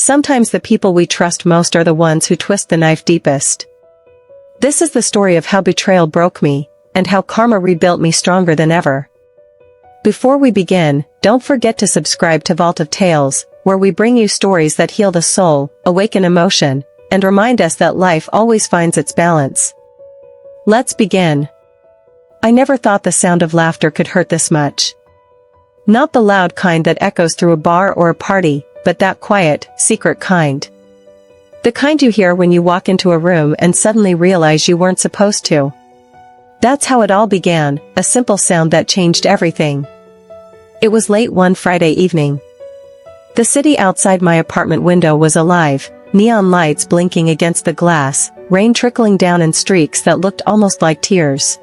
Sometimes the people we trust most are the ones who twist the knife deepest. This is the story of how betrayal broke me, and how karma rebuilt me stronger than ever. Before we begin, don't forget to subscribe to Vault of Tales, where we bring you stories that heal the soul, awaken emotion, and remind us that life always finds its balance. Let's begin. I never thought the sound of laughter could hurt this much. Not the loud kind that echoes through a bar or a party, but that quiet, secret kind. The kind you hear when you walk into a room and suddenly realize you weren't supposed to. That's how it all began, a simple sound that changed everything. It was late one Friday evening. The city outside my apartment window was alive, neon lights blinking against the glass, rain trickling down in streaks that looked almost like tears.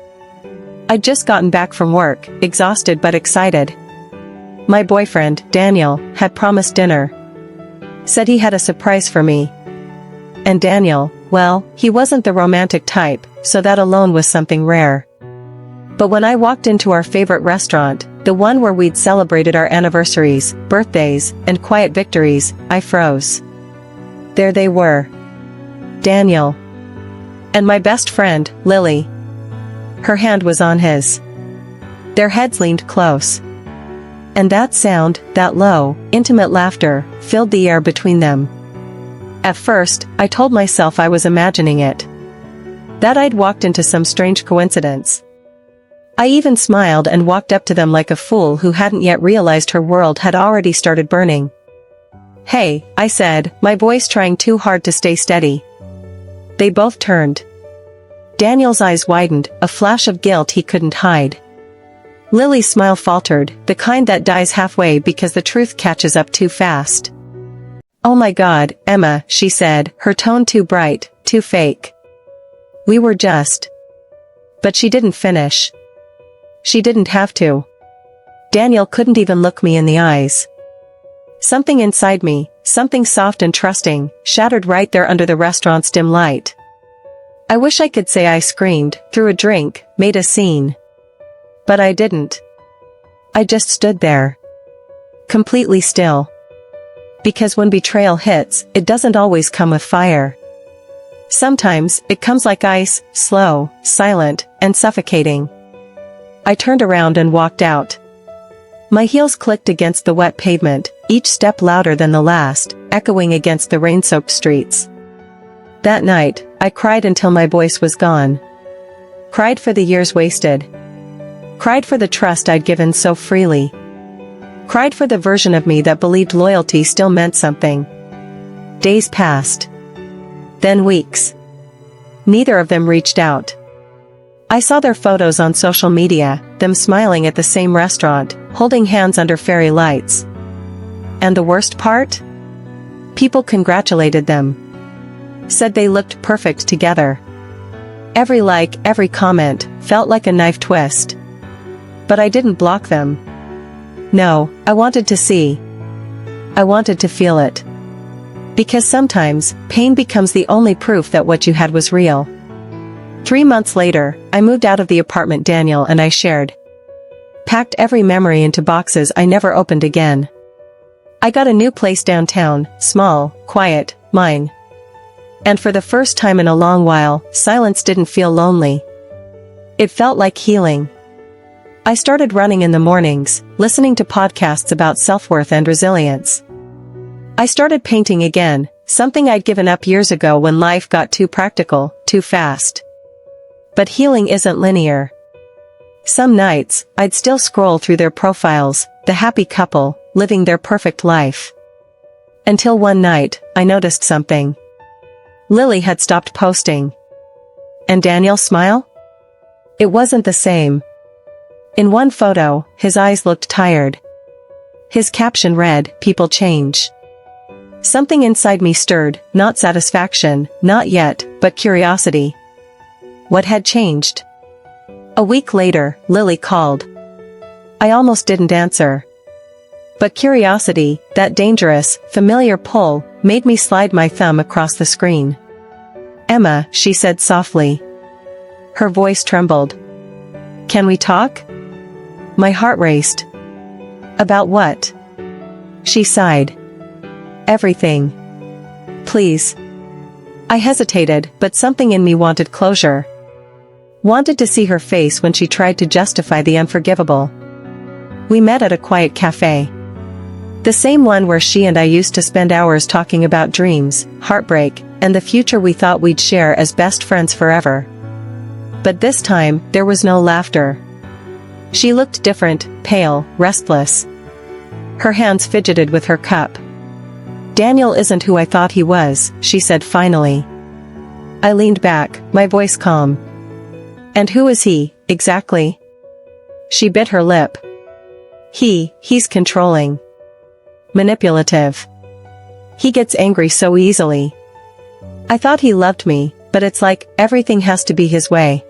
I'd just gotten back from work, exhausted but excited. My boyfriend, Daniel, had promised dinner. Said he had a surprise for me. And Daniel, well, he wasn't the romantic type, so that alone was something rare. But when I walked into our favorite restaurant, the one where we'd celebrated our anniversaries, birthdays, and quiet victories, I froze. There they were. Daniel. And my best friend, Lily. Her hand was on his. Their heads leaned close. And that sound, that low, intimate laughter, filled the air between them. At first, I told myself I was imagining it. That I'd walked into some strange coincidence. I even smiled and walked up to them like a fool who hadn't yet realized her world had already started burning. "Hey," I said, my voice trying too hard to stay steady. They both turned. Daniel's eyes widened, a flash of guilt he couldn't hide. Lily's smile faltered, the kind that dies halfway because the truth catches up too fast. "Oh my God, Emma," she said, her tone too bright, too fake. "We were just..." But she didn't finish. She didn't have to. Daniel couldn't even look me in the eyes. Something inside me, something soft and trusting, shattered right there under the restaurant's dim light. I wish I could say I screamed, threw a drink, made a scene. But I didn't. I just stood there. Completely still. Because when betrayal hits, it doesn't always come with fire. Sometimes, it comes like ice, slow, silent, and suffocating. I turned around and walked out. My heels clicked against the wet pavement, each step louder than the last, echoing against the rain-soaked streets. That night, I cried until my voice was gone. Cried for the years wasted. Cried for the trust I'd given so freely. Cried for the version of me that believed loyalty still meant something. Days passed. Then weeks. Neither of them reached out. I saw their photos on social media, them smiling at the same restaurant, holding hands under fairy lights. And the worst part? People congratulated them. Said they looked perfect together. Every like, every comment, felt like a knife twist. But I didn't block them. No, I wanted to see. I wanted to feel it. Because sometimes, pain becomes the only proof that what you had was real. 3 months later, I moved out of the apartment Daniel and I shared. Packed every memory into boxes I never opened again. I got a new place downtown, small, quiet, mine. And for the first time in a long while, silence didn't feel lonely. It felt like healing. I started running in the mornings, listening to podcasts about self-worth and resilience. I started painting again, something I'd given up years ago when life got too practical, too fast. But healing isn't linear. Some nights, I'd still scroll through their profiles, the happy couple, living their perfect life. Until one night, I noticed something. Lily had stopped posting. And Daniel's smile? It wasn't the same. In one photo, his eyes looked tired. His caption read, "People change." Something inside me stirred, not satisfaction, not yet, but curiosity. What had changed? A week later, Lily called. I almost didn't answer. But curiosity, that dangerous, familiar pull, made me slide my thumb across the screen. "Emma," she said softly. Her voice trembled. "Can we talk?" My heart raced. "About what?" She sighed. "Everything." Please. I hesitated, but something in me wanted closure. Wanted to see her face when she tried to justify the unforgivable. We met at a quiet cafe. The same one where she and I used to spend hours talking about dreams, heartbreak, and the future we thought we'd share as best friends forever. But this time, there was no laughter. She looked different, pale, restless. Her hands fidgeted with her cup. Daniel isn't who I thought he was, she said finally. I leaned back, my voice calm. And who is he, exactly? She bit her lip. He's controlling. Manipulative. He gets angry so easily. I thought he loved me, but it's like, everything has to be his way.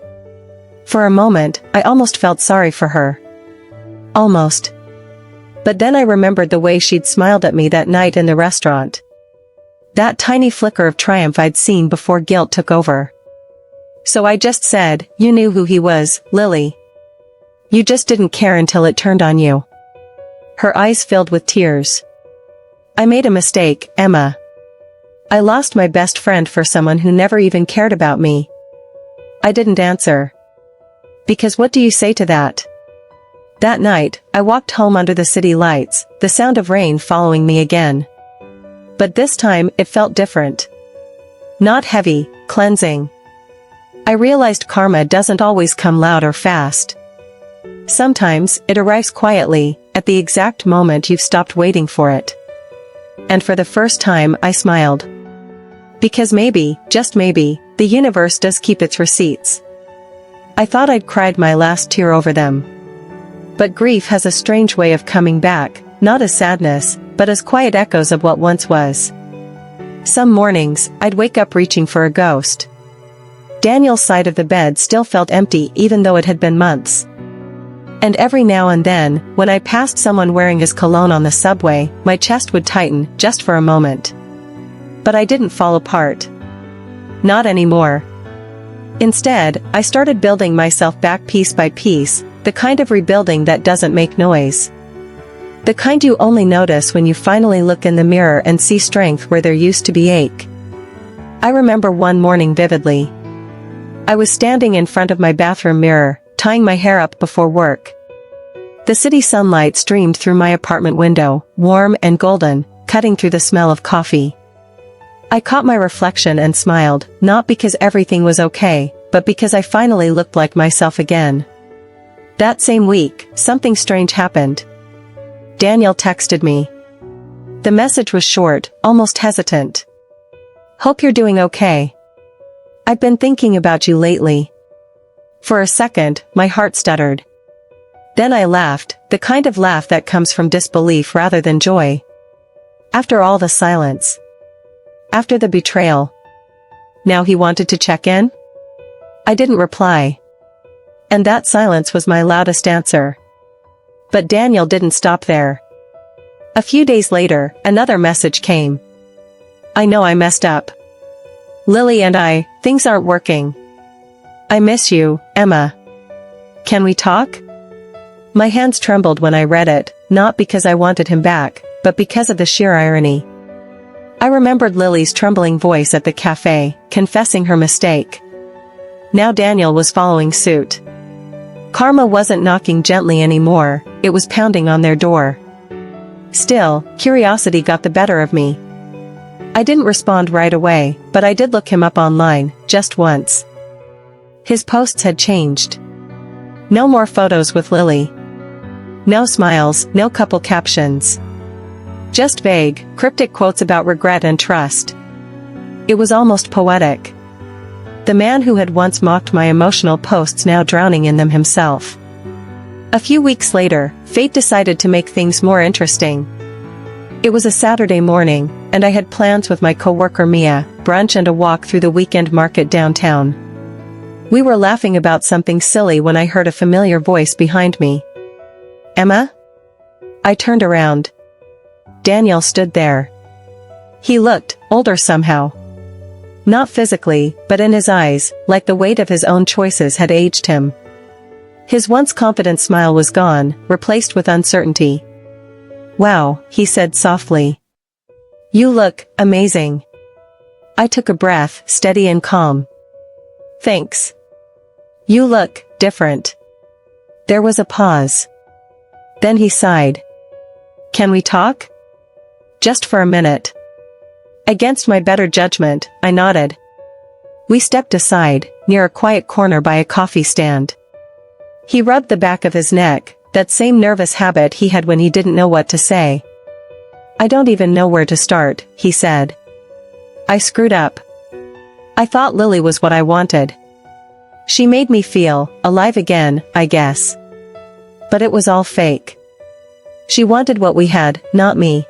For a moment, I almost felt sorry for her. Almost. But then I remembered the way she'd smiled at me that night in the restaurant. That tiny flicker of triumph I'd seen before guilt took over. So I just said, you knew who he was, Lily. You just didn't care until it turned on you. Her eyes filled with tears. I made a mistake, Emma. I lost my best friend for someone who never even cared about me. I didn't answer. Because what do you say to that? That night, I walked home under the city lights, the sound of rain following me again. But this time, it felt different. Not heavy, cleansing. I realized karma doesn't always come loud or fast. Sometimes, it arrives quietly, at the exact moment you've stopped waiting for it. And for the first time, I smiled. Because maybe, just maybe, the universe does keep its receipts. I thought I'd cried my last tear over them. But grief has a strange way of coming back, not as sadness, but as quiet echoes of what once was. Some mornings, I'd wake up reaching for a ghost. Daniel's side of the bed still felt empty even though it had been months. And every now and then, when I passed someone wearing his cologne on the subway, my chest would tighten, just for a moment. But I didn't fall apart. Not anymore. Instead, I started building myself back piece by piece, the kind of rebuilding that doesn't make noise. The kind you only notice when you finally look in the mirror and see strength where there used to be ache. I remember one morning vividly. I was standing in front of my bathroom mirror, tying my hair up before work. The city sunlight streamed through my apartment window, warm and golden, cutting through the smell of coffee. I caught my reflection and smiled, not because everything was okay, but because I finally looked like myself again. That same week, something strange happened. Daniel texted me. The message was short, almost hesitant. Hope you're doing okay. I've been thinking about you lately. For a second, my heart stuttered. Then I laughed, the kind of laugh that comes from disbelief rather than joy. After all the silence. After the betrayal. Now he wanted to check in? I didn't reply. And that silence was my loudest answer. But Daniel didn't stop there. A few days later, another message came. I know I messed up. Lily and I, things aren't working. I miss you, Emma. Can we talk? My hands trembled when I read it, not because I wanted him back, but because of the sheer irony. I remembered Lily's trembling voice at the cafe, confessing her mistake. Now Daniel was following suit. Karma wasn't knocking gently anymore, it was pounding on their door. Still, curiosity got the better of me. I didn't respond right away, but I did look him up online, just once. His posts had changed. No more photos with Lily. No smiles, no couple captions. Just vague, cryptic quotes about regret and trust. It was almost poetic. The man who had once mocked my emotional posts now drowning in them himself. A few weeks later, fate decided to make things more interesting. It was a Saturday morning, and I had plans with my coworker Mia, brunch and a walk through the weekend market downtown. We were laughing about something silly when I heard a familiar voice behind me. Emma? I turned around. Daniel stood there. He looked older somehow. Not physically, but in his eyes, like the weight of his own choices had aged him. His once confident smile was gone, replaced with uncertainty. Wow, he said softly. You look amazing. I took a breath, steady and calm. Thanks. You look different. There was a pause. Then he sighed. Can we talk? Just for a minute. Against my better judgment, I nodded. We stepped aside, near a quiet corner by a coffee stand. He rubbed the back of his neck, that same nervous habit he had when he didn't know what to say. I don't even know where to start, he said. I screwed up. I thought Lily was what I wanted. She made me feel alive again, I guess. But it was all fake. She wanted what we had, not me.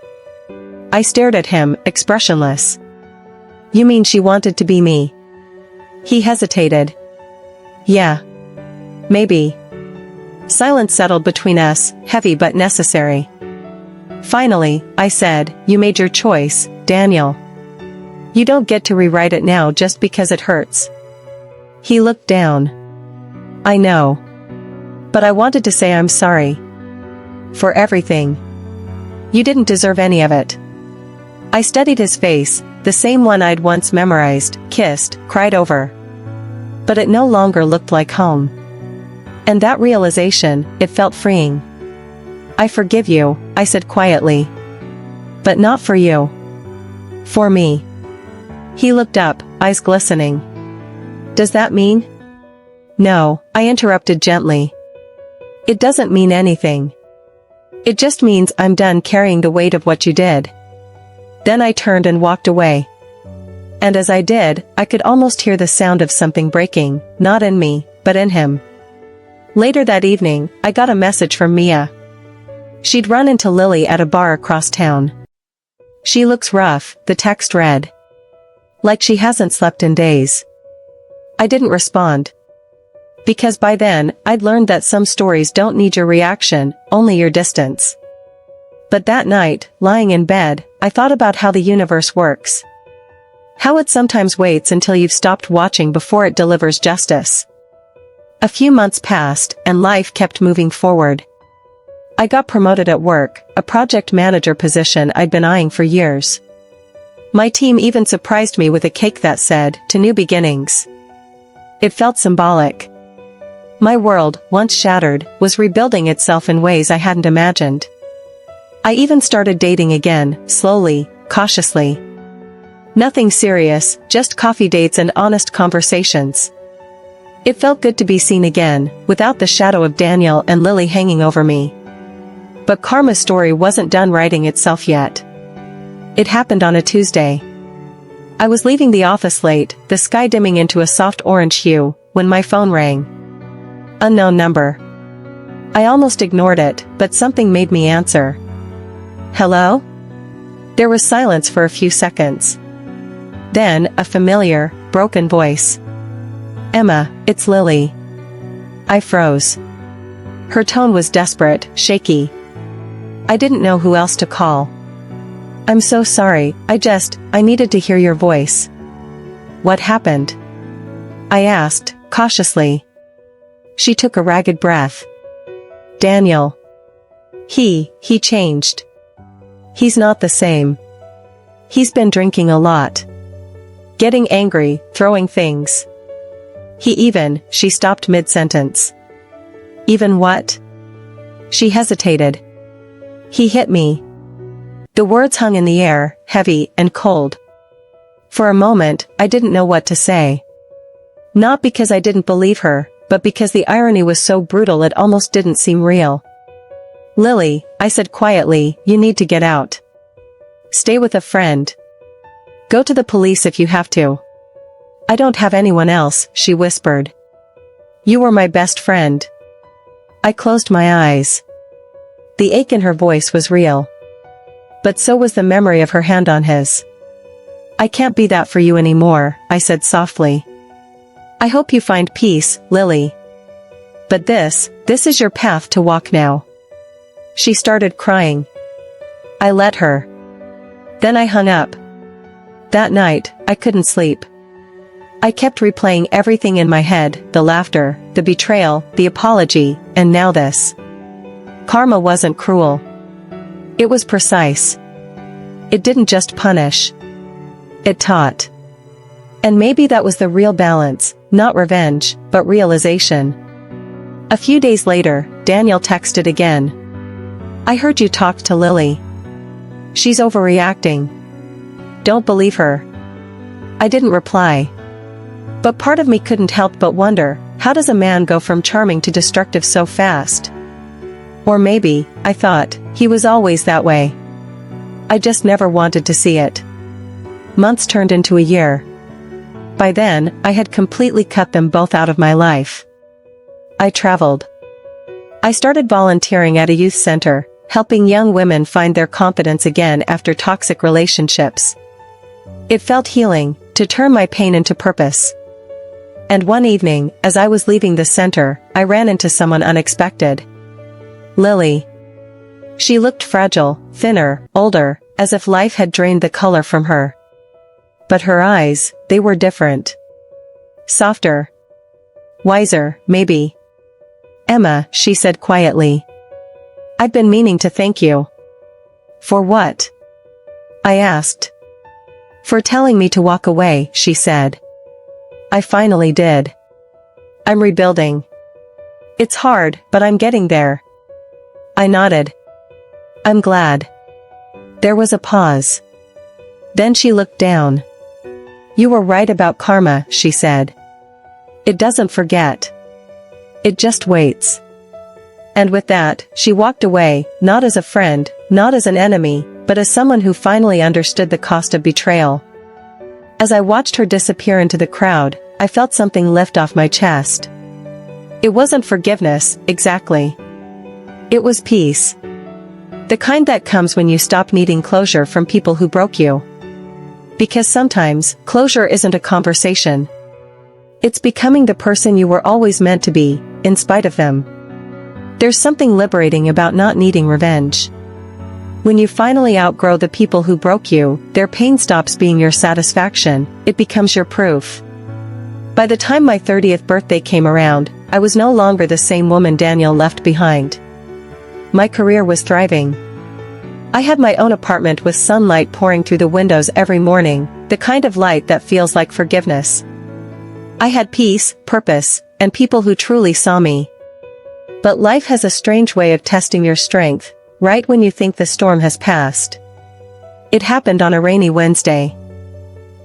I stared at him, expressionless. You mean she wanted to be me? He hesitated. Yeah. Maybe. Silence settled between us, heavy but necessary. Finally, I said, you made your choice, Daniel. You don't get to rewrite it now just because it hurts. He looked down. I know. But I wanted to say I'm sorry. For everything. You didn't deserve any of it. I studied his face, the same one I'd once memorized, kissed, cried over. But it no longer looked like home. And that realization, it felt freeing. I forgive you, I said quietly. But not for you. For me. He looked up, eyes glistening. Does that mean? No, I interrupted gently. It doesn't mean anything. It just means I'm done carrying the weight of what you did. Then I turned and walked away. And as I did, I could almost hear the sound of something breaking, not in me, but in him. Later that evening, I got a message from Mia. She'd run into Lily at a bar across town. She looks rough, the text read. Like she hasn't slept in days. I didn't respond. Because by then, I'd learned that some stories don't need your reaction, only your distance. But that night, lying in bed, I thought about how the universe works. How it sometimes waits until you've stopped watching before it delivers justice. A few months passed, and life kept moving forward. I got promoted at work, a project manager position I'd been eyeing for years. My team even surprised me with a cake that said, "To new beginnings." It felt symbolic. My world, once shattered, was rebuilding itself in ways I hadn't imagined. I even started dating again, slowly, cautiously. Nothing serious, just coffee dates and honest conversations. It felt good to be seen again, without the shadow of Daniel and Lily hanging over me. But Karma's story wasn't done writing itself yet. It happened on a Tuesday. I was leaving the office late, the sky dimming into a soft orange hue, when my phone rang. Unknown number. I almost ignored it, but something made me answer. Hello? There was silence for a few seconds. Then, a familiar, broken voice. Emma, it's Lily. I froze. Her tone was desperate, shaky. I didn't know who else to call. I'm so sorry, I needed to hear your voice. What happened? I asked, cautiously. She took a ragged breath. Daniel. He changed. He's not the same. He's been drinking a lot. Getting angry, throwing things. She stopped mid-sentence. Even what? She hesitated. He hit me. The words hung in the air, heavy and cold. For a moment, I didn't know what to say. Not because I didn't believe her, but because the irony was so brutal it almost didn't seem real. Lily, I said quietly, you need to get out. Stay with a friend. Go to the police if you have to. I don't have anyone else, she whispered. You were my best friend. I closed my eyes. The ache in her voice was real. But so was the memory of her hand on his. I can't be that for you anymore, I said softly. I hope you find peace, Lily. But this is your path to walk now. She started crying. I let her. Then I hung up. That night, I couldn't sleep. I kept replaying everything in my head, the laughter, the betrayal, the apology, and now this. Karma wasn't cruel. It was precise. It didn't just punish. It taught. And maybe that was the real balance, not revenge, but realization. A few days later, Daniel texted again. "I heard you talked to Lily. She's overreacting. Don't believe her." I didn't reply. But part of me couldn't help but wonder, how does a man go from charming to destructive so fast? Or maybe, I thought, he was always that way. I just never wanted to see it. Months turned into a year. By then, I had completely cut them both out of my life. I traveled. I started volunteering at a youth center, helping young women find their confidence again after toxic relationships. It felt healing, to turn my pain into purpose. And one evening, as I was leaving the center, I ran into someone unexpected. Lily. She looked fragile, thinner, older, as if life had drained the color from her. But her eyes, they were different. Softer. Wiser, maybe. "Emma," she said quietly. "I've been meaning to thank you." "For what?" I asked. "For telling me to walk away," she said. "I finally did. I'm rebuilding. It's hard, but I'm getting there." I nodded. "I'm glad." There was a pause. Then she looked down. "You were right about karma," she said. "It doesn't forget. It just waits." And with that, she walked away, not as a friend, not as an enemy, but as someone who finally understood the cost of betrayal. As I watched her disappear into the crowd, I felt something lift off my chest. It wasn't forgiveness, exactly. It was peace. The kind that comes when you stop needing closure from people who broke you. Because sometimes, closure isn't a conversation. It's becoming the person you were always meant to be, in spite of them. There's something liberating about not needing revenge. When you finally outgrow the people who broke you, their pain stops being your satisfaction, it becomes your proof. By the time my 30th birthday came around, I was no longer the same woman Daniel left behind. My career was thriving. I had my own apartment with sunlight pouring through the windows every morning, the kind of light that feels like forgiveness. I had peace, purpose, and people who truly saw me. But life has a strange way of testing your strength, right when you think the storm has passed. It happened on a rainy Wednesday.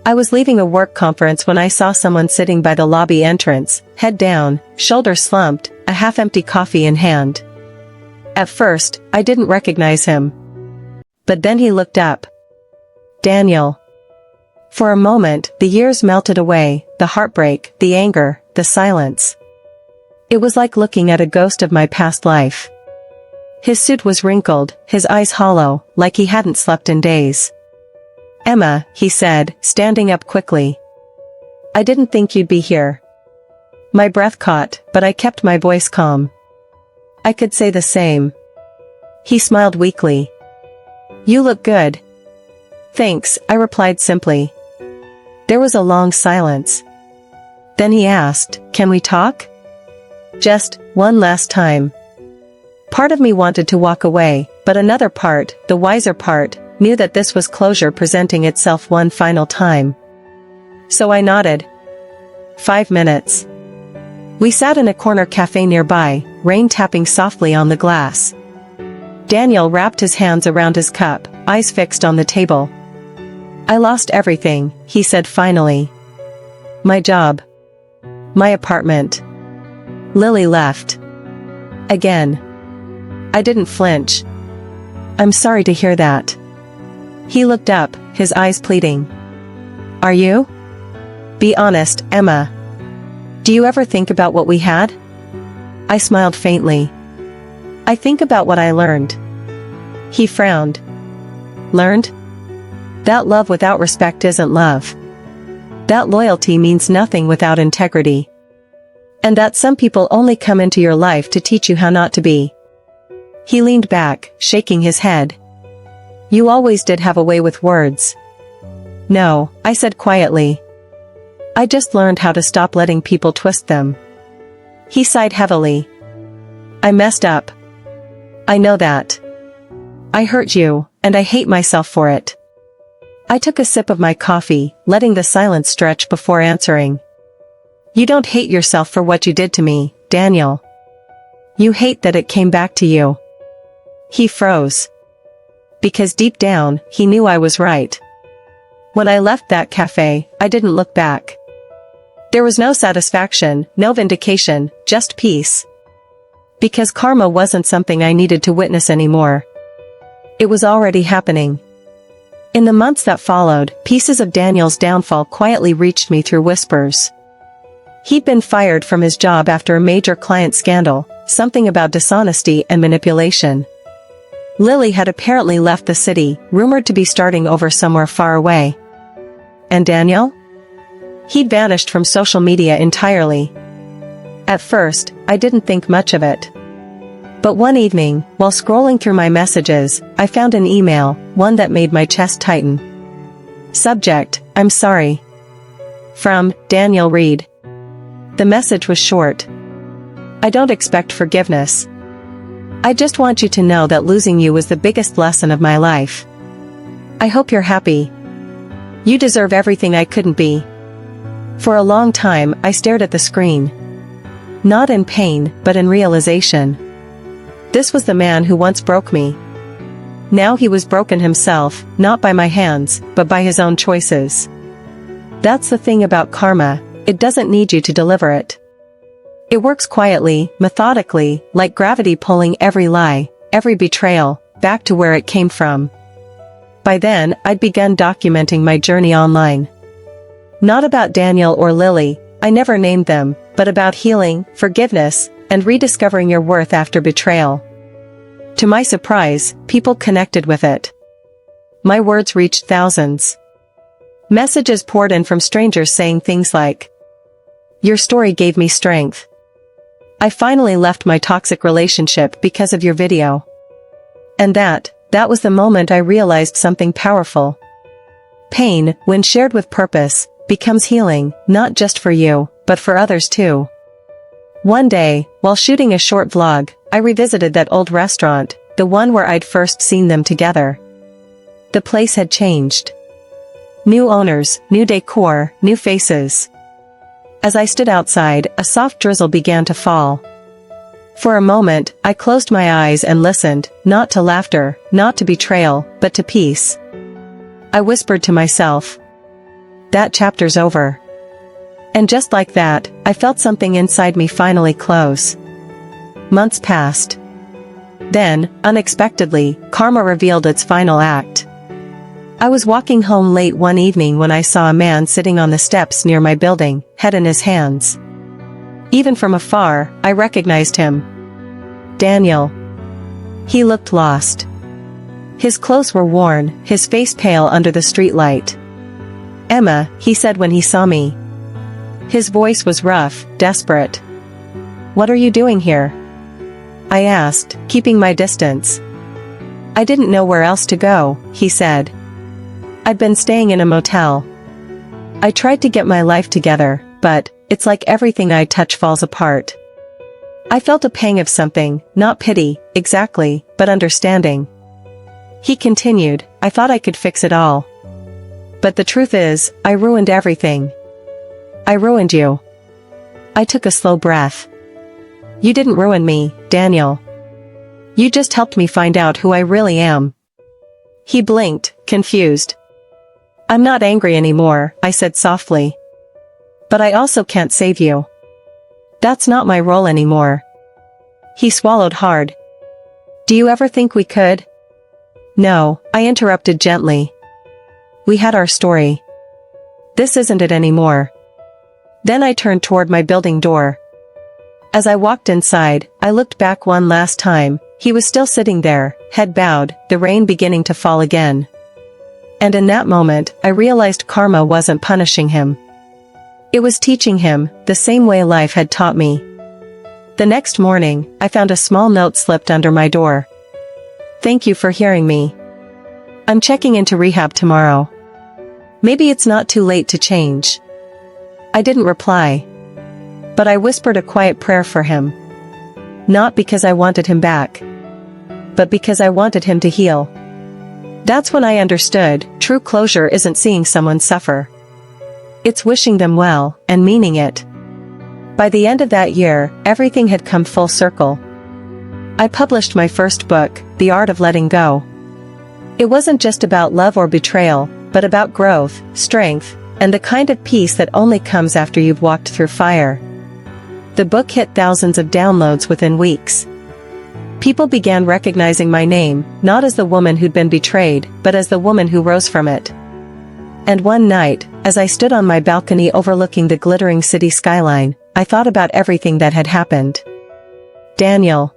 I was leaving a work conference when I saw someone sitting by the lobby entrance, head down, shoulders slumped, a half-empty coffee in hand. At first, I didn't recognize him. But then he looked up. Daniel. For a moment, the years melted away, the heartbreak, the anger, the silence. It was like looking at a ghost of my past life. His suit was wrinkled, his eyes hollow, like he hadn't slept in days. "Emma," he said, standing up quickly. "I didn't think you'd be here." My breath caught, but I kept my voice calm. I could say the same. He smiled weakly. "You look good." "Thanks," I replied simply. There was a long silence. Then he asked, "Can we talk?" Just one last time. Part of me wanted to walk away, but another part, the wiser part, knew that this was closure presenting itself one final time. So I nodded. 5 minutes. We sat in a corner cafe nearby, rain tapping softly on the glass. Daniel wrapped his hands around his cup, eyes fixed on the table. "I lost everything," he said finally. "My job. My apartment. Lily left. Again." I didn't flinch. "I'm sorry to hear that." He looked up, his eyes pleading. "Are you? Be honest, Emma. Do you ever think about what we had?" I smiled faintly. "I think about what I learned." He frowned. "Learned? That love without respect isn't love. That loyalty means nothing without integrity. And that some people only come into your life to teach you how not to be." He leaned back, shaking his head. "You always did have a way with words." "No," I said quietly. "I just learned how to stop letting people twist them." He sighed heavily. "I messed up. I know that. I hurt you, and I hate myself for it. I took a sip of my coffee, letting the silence stretch before answering. You don't hate yourself for what you did to me, Daniel. You hate that it came back to you. He froze. Because deep down, he knew I was right. When I left that cafe, I didn't look back. There was no satisfaction, no vindication, just peace. Because karma wasn't something I needed to witness anymore. It was already happening. In the months that followed, pieces of Daniel's downfall quietly reached me through whispers. He'd been fired from his job after a major client scandal, something about dishonesty and manipulation. Lily had apparently left the city, rumored to be starting over somewhere far away. And Daniel? He'd vanished from social media entirely. At first, I didn't think much of it. But one evening, while scrolling through my messages, I found an email, one that made my chest tighten. Subject: I'm sorry. From Daniel Reed. The message was short. I don't expect forgiveness. I just want you to know that losing you was the biggest lesson of my life. I hope you're happy. You deserve everything I couldn't be. For a long time, I stared at the screen. Not in pain, but in realization. This was the man who once broke me. Now he was broken himself, not by my hands, but by his own choices. That's the thing about karma, it doesn't need you to deliver it. It works quietly, methodically, like gravity pulling every lie, every betrayal, back to where it came from. By then, I'd begun documenting my journey online. Not about Daniel or Lily, I never named them, but about healing, forgiveness, and rediscovering your worth after betrayal. To my surprise, people connected with it. My words reached thousands. Messages poured in from strangers saying things like, "Your story gave me strength. I finally left my toxic relationship because of your video." And that was the moment I realized something powerful. Pain, when shared with purpose, becomes healing, not just for you, but for others too. One day, while shooting a short vlog, I revisited that old restaurant, the one where I'd first seen them together. The place had changed. New owners, new decor, new faces. As I stood outside, a soft drizzle began to fall. For a moment, I closed my eyes and listened, not to laughter, not to betrayal, but to peace. I whispered to myself, "That chapter's over." And just like that, I felt something inside me finally close. Months passed. Then, unexpectedly, karma revealed its final act. I was walking home late one evening when I saw a man sitting on the steps near my building, head in his hands. Even from afar, I recognized him. Daniel. He looked lost. His clothes were worn, his face pale under the streetlight. "Emma," he said when he saw me. His voice was rough, desperate. "What are you doing here?" I asked, keeping my distance. "I didn't know where else to go," he said. "I'd been staying in a motel. I tried to get my life together, but it's like everything I touch falls apart." I felt a pang of something, not pity, exactly, but understanding. He continued, "I thought I could fix it all. But the truth is, I ruined everything. I ruined you." I took a slow breath. "You didn't ruin me, Daniel. You just helped me find out who I really am." He blinked, confused. "I'm not angry anymore," I said softly. "But I also can't save you. That's not my role anymore." He swallowed hard. "Do you ever think we could?" "No," I interrupted gently. "We had our story. This isn't it anymore." Then I turned toward my building door. As I walked inside, I looked back one last time. He was still sitting there, head bowed, the rain beginning to fall again. And in that moment, I realized karma wasn't punishing him. It was teaching him, the same way life had taught me. The next morning, I found a small note slipped under my door. "Thank you for hearing me. I'm checking into rehab tomorrow. Maybe it's not too late to change." I didn't reply. But I whispered a quiet prayer for him. Not because I wanted him back, but because I wanted him to heal. That's when I understood, true closure isn't seeing someone suffer. It's wishing them well, and meaning it. By the end of that year, everything had come full circle. I published my first book, The Art of Letting Go. It wasn't just about love or betrayal, but about growth, strength, and the kind of peace that only comes after you've walked through fire. The book hit thousands of downloads within weeks. People began recognizing my name, not as the woman who'd been betrayed, but as the woman who rose from it. And one night, as I stood on my balcony overlooking the glittering city skyline, I thought about everything that had happened. Daniel.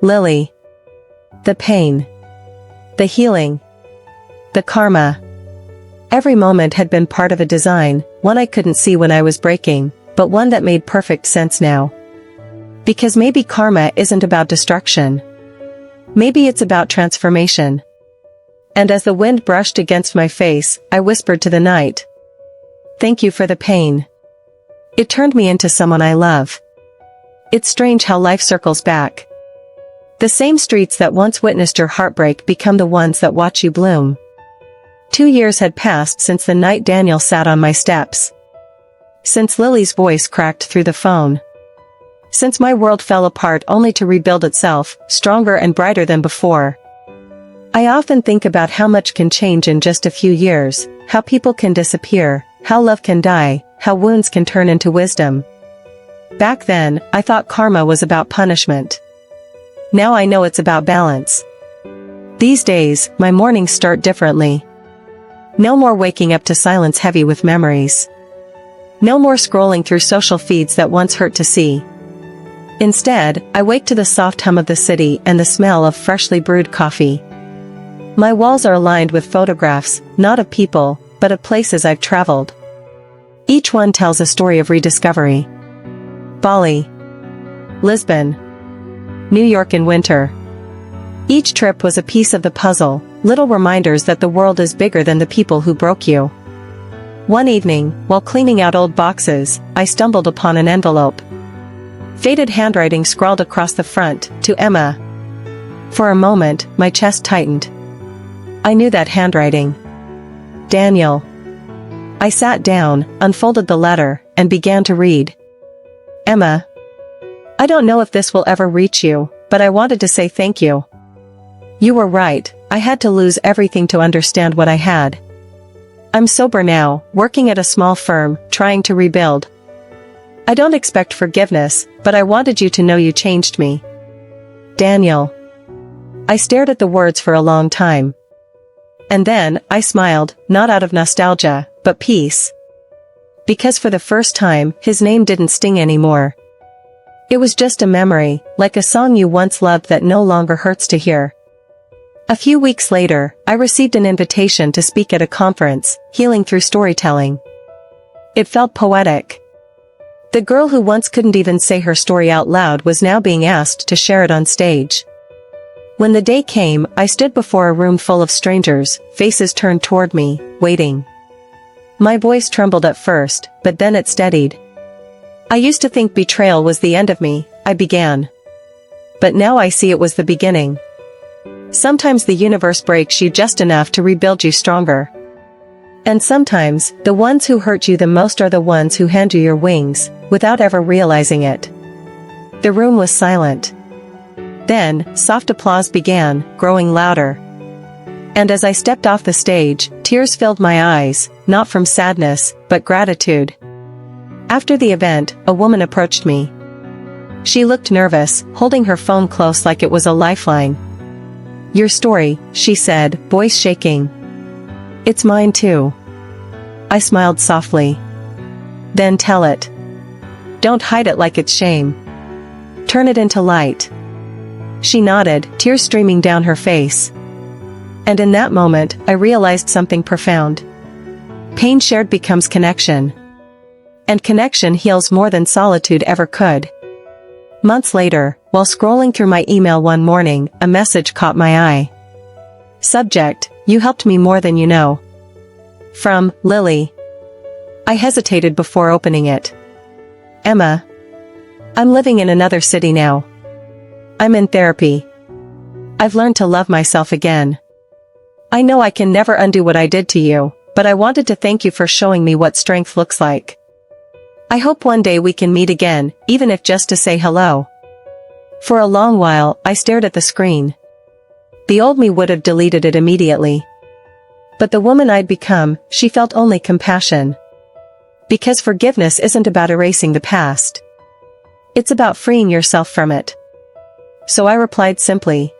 Lily. The pain. The healing. The karma. Every moment had been part of a design, one I couldn't see when I was breaking, but one that made perfect sense now. Because maybe karma isn't about destruction. Maybe it's about transformation. And as the wind brushed against my face, I whispered to the night, "Thank you for the pain." It turned me into someone I love. It's strange how life circles back. The same streets that once witnessed your heartbreak become the ones that watch you bloom. 2 years had passed since the night Daniel sat on my steps. Since Lily's voice cracked through the phone. Since my world fell apart only to rebuild itself, stronger and brighter than before. I often think about how much can change in just a few years, how people can disappear, how love can die, how wounds can turn into wisdom. Back then, I thought karma was about punishment. Now I know it's about balance. These days, my mornings start differently. No more waking up to silence heavy with memories. No more scrolling through social feeds that once hurt to see. Instead, I wake to the soft hum of the city and the smell of freshly brewed coffee. My walls are lined with photographs, not of people, but of places I've traveled. Each one tells a story of rediscovery. Bali. Lisbon. New York in winter. Each trip was a piece of the puzzle, little reminders that the world is bigger than the people who broke you. One evening, while cleaning out old boxes, I stumbled upon an envelope. Faded handwriting scrawled across the front, "To Emma." For a moment, my chest tightened. I knew that handwriting. Daniel. I sat down, unfolded the letter, and began to read. Emma. I don't know if this will ever reach you, but I wanted to say thank you. You were right, I had to lose everything to understand what I had. I'm sober now, working at a small firm, trying to rebuild. I don't expect forgiveness, but I wanted you to know you changed me. Daniel. I stared at the words for a long time. And then, I smiled, not out of nostalgia, but peace. Because for the first time, his name didn't sting anymore. It was just a memory, like a song you once loved that no longer hurts to hear. A few weeks later, I received an invitation to speak at a conference, Healing Through Storytelling. It felt poetic. The girl who once couldn't even say her story out loud was now being asked to share it on stage. When the day came, I stood before a room full of strangers, faces turned toward me, waiting. My voice trembled at first, but then it steadied. I used to think betrayal was the end of me, I began. But now I see it was the beginning. Sometimes the universe breaks you just enough to rebuild you stronger. And sometimes, the ones who hurt you the most are the ones who hand you your wings, without ever realizing it. The room was silent. Then, soft applause began, growing louder. And as I stepped off the stage, tears filled my eyes, not from sadness, but gratitude. After the event, a woman approached me. She looked nervous, holding her phone close like it was a lifeline. Your story, she said, voice shaking. It's mine too. I smiled softly. Then tell it. Don't hide it like it's shame. Turn it into light. She nodded, tears streaming down her face. And in that moment, I realized something profound. Pain shared becomes connection. And connection heals more than solitude ever could. Months later, while scrolling through my email one morning, a message caught my eye. Subject, you helped me more than you know. From, Lily. I hesitated before opening it. Emma. I'm living in another city now. I'm in therapy. I've learned to love myself again. I know I can never undo what I did to you, but I wanted to thank you for showing me what strength looks like. I hope one day we can meet again, even if just to say hello." For a long while, I stared at the screen. The old me would have deleted it immediately. But the woman I'd become, she felt only compassion. Because forgiveness isn't about erasing the past. It's about freeing yourself from it. So I replied simply,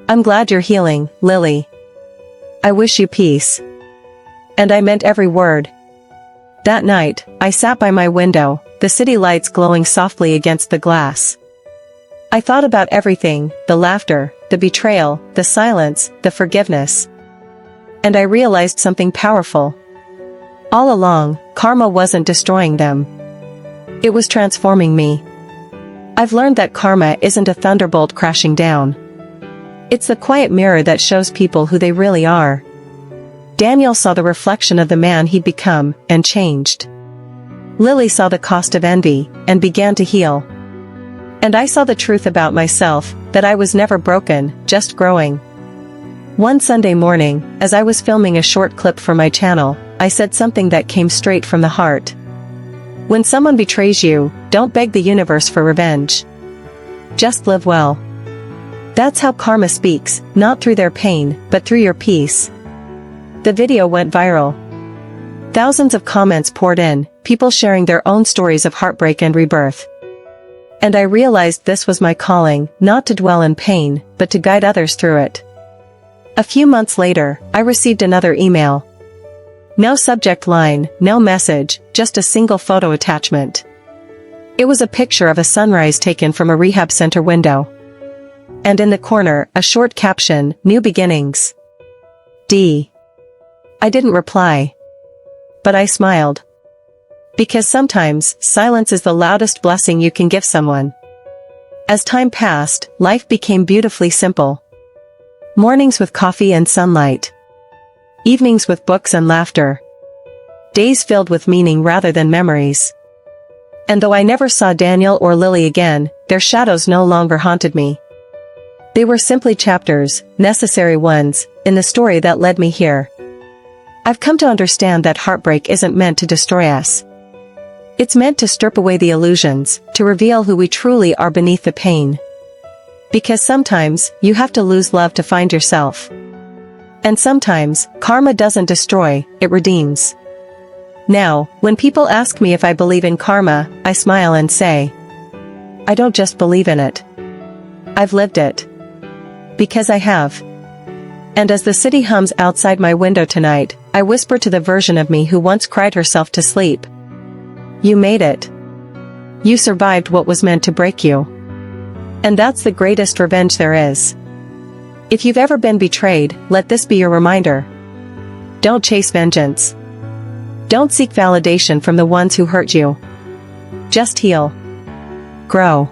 "I'm glad you're healing, Lily. I wish you peace." And I meant every word. That night, I sat by my window, the city lights glowing softly against the glass. I thought about everything, the laughter, the betrayal, the silence, the forgiveness. And I realized something powerful. All along, karma wasn't destroying them. It was transforming me. I've learned that karma isn't a thunderbolt crashing down. It's the quiet mirror that shows people who they really are. Daniel saw the reflection of the man he'd become, and changed. Lily saw the cost of envy, and began to heal. And I saw the truth about myself, that I was never broken, just growing. One Sunday morning, as I was filming a short clip for my channel, I said something that came straight from the heart. When someone betrays you, don't beg the universe for revenge. Just live well. That's how karma speaks, not through their pain, but through your peace. The video went viral. Thousands of comments poured in, people sharing their own stories of heartbreak and rebirth. And I realized this was my calling, not to dwell in pain, but to guide others through it. A few months later, I received another email. No subject line, no message, just a single photo attachment. It was a picture of a sunrise taken from a rehab center window. And in the corner, a short caption, "New beginnings. D." I didn't reply. But I smiled. Because sometimes, silence is the loudest blessing you can give someone. As time passed, life became beautifully simple. Mornings with coffee and sunlight. Evenings with books and laughter. Days filled with meaning rather than memories. And though I never saw Daniel or Lily again, their shadows no longer haunted me. They were simply chapters, necessary ones, in the story that led me here. I've come to understand that heartbreak isn't meant to destroy us. It's meant to strip away the illusions, to reveal who we truly are beneath the pain. Because sometimes, you have to lose love to find yourself. And sometimes, karma doesn't destroy, it redeems. Now, when people ask me if I believe in karma, I smile and say, I don't just believe in it. I've lived it. Because I have. And as the city hums outside my window tonight, I whisper to the version of me who once cried herself to sleep. You made it. You survived what was meant to break you. And that's the greatest revenge there is. If you've ever been betrayed, let this be your reminder. Don't chase vengeance. Don't seek validation from the ones who hurt you. Just heal. Grow.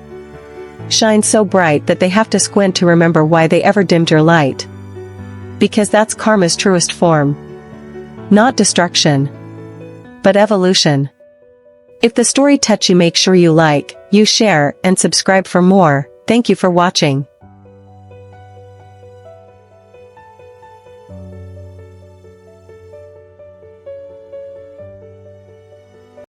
Shine so bright that they have to squint to remember why they ever dimmed your light. Because that's karma's truest form. Not destruction, but evolution. If the story touched you, make sure you like, you share, and subscribe for more. Thank you for watching.